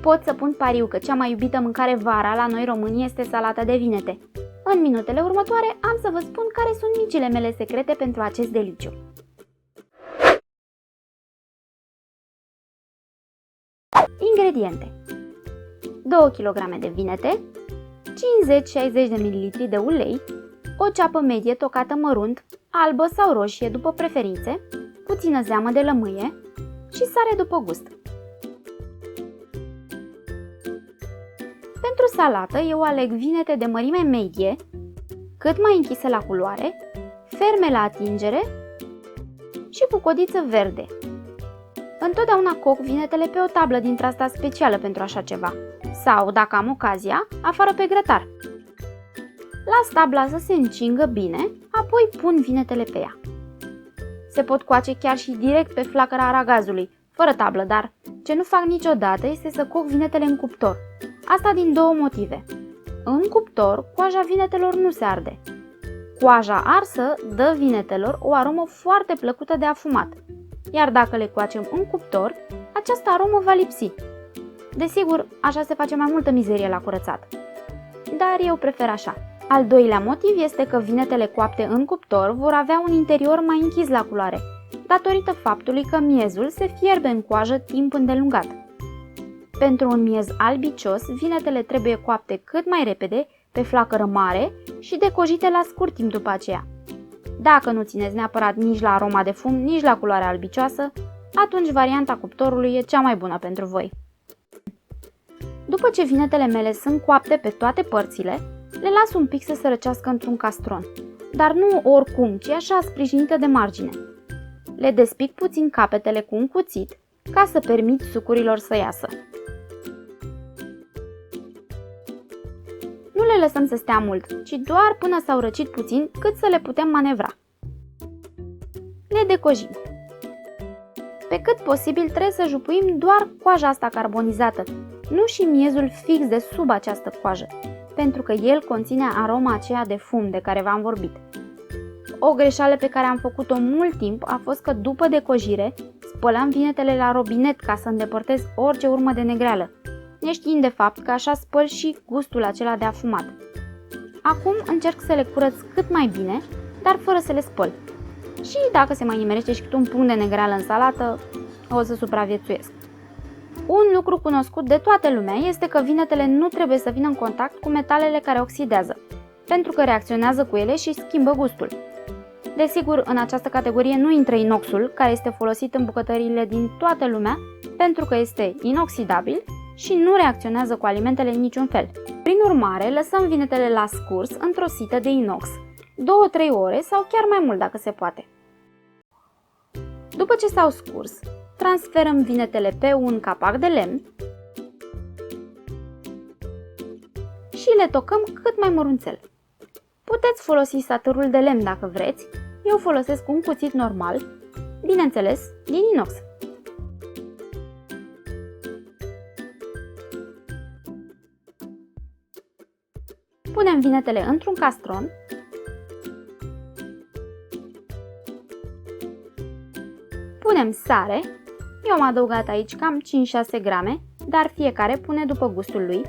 pot să pun pariu că cea mai iubită mâncare vara la noi români este salata de vinete. În minutele următoare am să vă spun care sunt micile mele secrete pentru acest deliciu. Ingrediente: 2 kg de vinete, 50-60 de ml de ulei, o ceapă medie tocată mărunt, albă sau roșie după preferințe, puțină zeamă de lămâie și sare după gust. Pentru salată eu aleg vinete de mărime medie, cât mai închise la culoare, ferme la atingere și cu codiță verde. Întotdeauna coc vinetele pe o tablă dintr-asta specială pentru așa ceva, sau, dacă am ocazia, afară pe grătar. Las tabla să se încingă bine, apoi pun vinetele pe ea. Se pot coace chiar și direct pe flacăra aragazului, fără tablă, dar ce nu fac niciodată este să coc vinetele în cuptor. Asta din două motive. În cuptor, coaja vinetelor nu se arde. Coaja arsă dă vinetelor o aromă foarte plăcută de afumat, iar dacă le coacem în cuptor, această aromă va lipsi. Desigur, așa se face mai multă mizerie la curățat, dar eu prefer așa. Al doilea motiv este că vinetele coapte în cuptor vor avea un interior mai închis la culoare, datorită faptului că miezul se fierbe în coajă timp îndelungat. Pentru un miez albicios, vinetele trebuie coapte cât mai repede, pe flacără mare și decojite la scurt timp după aceea. Dacă nu țineți neapărat nici la aroma de fum, nici la culoarea albicioasă, atunci varianta cuptorului e cea mai bună pentru voi. După ce vinetele mele sunt coapte pe toate părțile, le las un pic să se răcească într-un castron, dar nu oricum, ci așa sprijinită de margine. Le despic puțin capetele cu un cuțit ca să permit sucurilor să iasă. Nu le lăsăm să stea mult, ci doar până s-au răcit puțin, cât să le putem manevra. Le decojim. Pe cât posibil trebuie să jupuim doar coaja asta carbonizată, nu și miezul fix de sub această coajă, pentru că el conține aroma aceea de fum de care v-am vorbit. O greșeală pe care am făcut-o mult timp a fost că după decojire spălam vinetele la robinet ca să îndepărtez orice urmă de negreală, neștiind de fapt că așa spăl și gustul acela de afumat. Acum încerc să le curăț cât mai bine, dar fără să le spăl. Și dacă se mai nimerește și cât un punct de negreală în salată, o să supraviețuiesc. Un lucru cunoscut de toată lumea este că vinetele nu trebuie să vină în contact cu metalele care oxidează, pentru că reacționează cu ele și schimbă gustul. Desigur, în această categorie nu intră inoxul, care este folosit în bucătăriile din toată lumea, pentru că este inoxidabil și nu reacționează cu alimentele în niciun fel. Prin urmare, lăsăm vinetele la scurs într-o sită de inox, 2-3 ore sau chiar mai mult dacă se poate. După ce s-au scurs, transferăm vinetele pe un capac de lemn și le tocăm cât mai mărunțel. Puteți folosi satârul de lemn dacă vreți, eu folosesc un cuțit normal, bineînțeles din inox. Punem vinetele într-un castron, punem sare, eu am adăugat aici cam 5-6 grame, dar fiecare pune după gustul lui.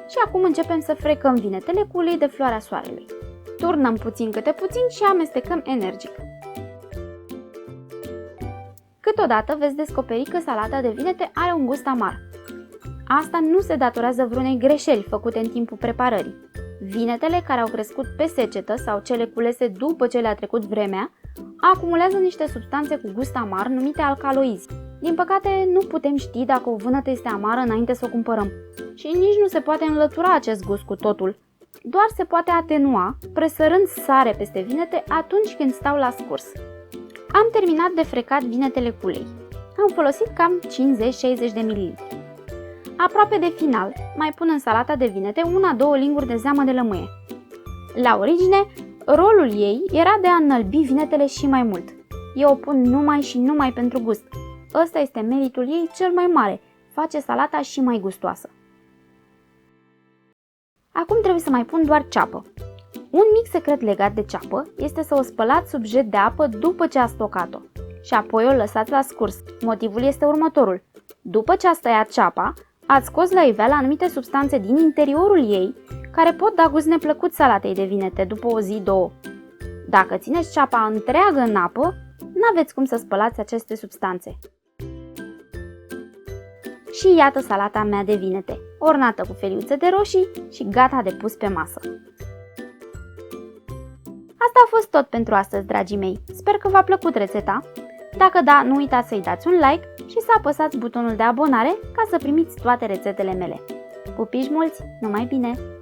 Și acum începem să frecăm vinetele cu ulei de floarea soarelui. Turnăm puțin câte puțin și amestecăm energic. Câteodată veți descoperi că salata de vinete are un gust amar. Asta nu se datorează vreunei greșeli făcute în timpul preparării. Vinetele care au crescut pe secetă sau cele culese după ce le-a trecut vremea acumulează niște substanțe cu gust amar numite alcaloizi. Din păcate, nu putem ști dacă o vânătă este amară înainte să o cumpărăm și nici nu se poate înlătura acest gust cu totul. Doar se poate atenua presărând sare peste vinete atunci când stau la scurs. Am terminat de frecat vinetele cu ulei. Am folosit cam 50-60 de ml. Aproape de final, mai pun în salata de vinete 1-2 linguri de zeamă de lămâie. La origine, rolul ei era de a înălbi vinetele și mai mult. Eu o pun numai și numai pentru gust. Ăsta este meritul ei cel mai mare, face salata și mai gustoasă. Acum trebuie să mai pun doar ceapă. Un mic secret legat de ceapă este să o spălați sub jet de apă după ce ați stocat-o și apoi o lăsați la scurs. Motivul este următorul. După ce ați tăiat ceapa, Ați scos la iveală anumite substanțe din interiorul ei care pot da gust neplăcut salatei de vinete după o zi, două. Dacă țineți ceapa întreagă în apă, n-aveți cum să spălați aceste substanțe. Și iată salata mea de vinete, ornată cu feliuțe de roșii și gata de pus pe masă. Asta a fost tot pentru astăzi, dragii mei. Sper că v-a plăcut rețeta. Dacă da, nu uitați să-i dați un like și să apăsați butonul de abonare ca să primiți toate rețetele mele. Pupici mulți, numai bine!